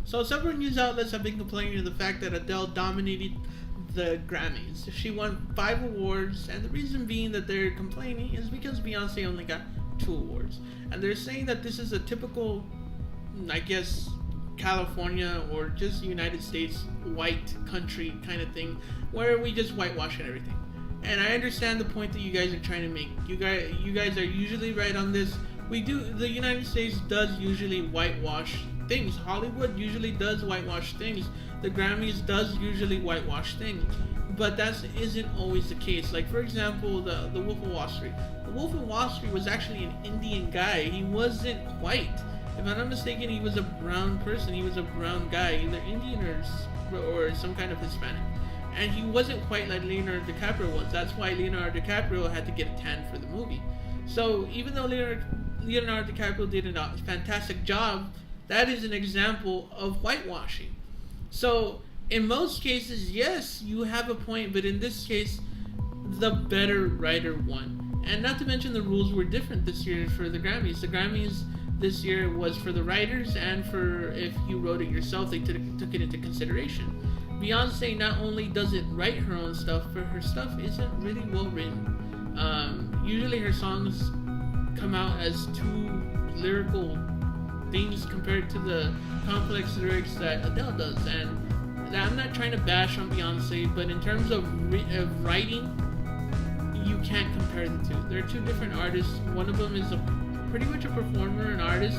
So several news outlets have been complaining of the fact that Adele dominated the Grammys. She won 5 awards, and the reason being that they're complaining is because Beyonce only got 2 awards. And they're saying that this is a typical, I guess, California or just United States white country kind of thing, where we just whitewash everything. And I understand the point that you guys are trying to make. You guys are usually right on this. The United States does usually whitewash things. Hollywood usually does whitewash things. The Grammys does usually whitewash things. But that isn't always the case. Like, for example, the Wolf of Wall Street. The Wolf of Wall Street was actually an Indian guy. He wasn't white. If I'm not mistaken, he was a brown person. He was a brown guy, either Indian or some kind of Hispanic. And he wasn't quite like Leonardo DiCaprio was. That's why Leonardo DiCaprio had to get a tan for the movie. So even though Leonardo DiCaprio did a fantastic job, that is an example of whitewashing. So in most cases, yes, you have a point, but in this case, the better writer won. And not to mention the rules were different this year for the Grammys. The Grammys this year was for the writers, and for if you wrote it yourself, they took it into consideration. Beyonce not only doesn't write her own stuff, but her stuff isn't really well written. Usually her songs come out as too lyrical things compared to the complex lyrics that Adele does. And I'm not trying to bash on Beyonce, but in terms of writing, you can't compare the two. They're two different artists. One of them is pretty much a performer, an artist.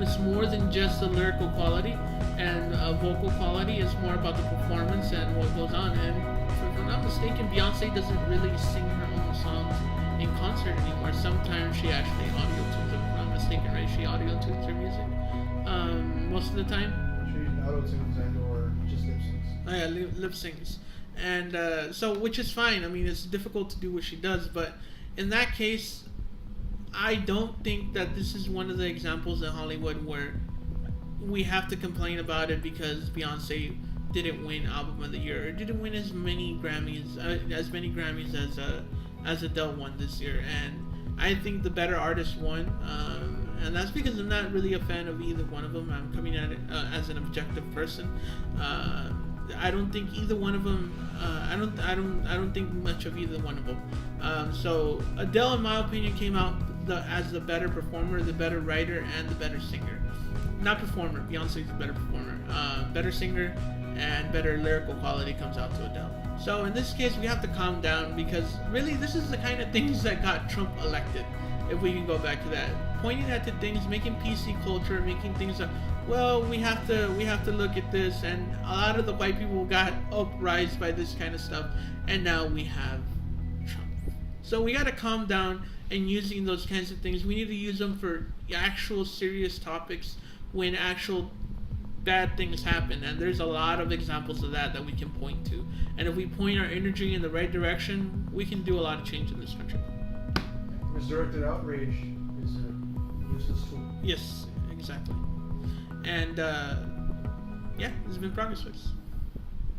It's more than just the lyrical quality and vocal quality. It's more about the performance and what goes on. And if I'm not mistaken, Beyonce doesn't really sing her own songs in concert anymore. Sometimes she actually audio tunes, if I'm not mistaken, right? She audio tunes her music most of the time. She auto tunes and or just lip syncs. Oh yeah, lip syncs. And so, which is fine. I mean, it's difficult to do what she does, but in that case, I don't think that this is one of the examples in Hollywood where we have to complain about it because Beyonce didn't win Album of the Year or didn't win as many Grammys as Adele won this year. And I think the better artist won, and that's because I'm not really a fan of either one of them. I'm coming at it as an objective person. I don't think either one of them. I don't think much of either one of them. So Adele, in my opinion, came out as the better performer, the better writer, and the better singer. Not performer. Beyonce's the better performer. Better singer and better lyrical quality comes out to Adele. So in this case, we have to calm down because really, this is the kind of things that got Trump elected. If we can go back to that, pointing at the things, making PC culture, making things like, well, we have to look at this, and a lot of the white people got uprised by this kind of stuff, and now we have Trump. So we got to calm down and using those kinds of things. We need to use them for actual serious topics when actual bad things happen, and there's a lot of examples of that we can point to. And if we point our energy in the right direction, we can do a lot of change in this country. Misdirected outrage is a useless tool. Yes, exactly. And yeah, this has been Progress Fix.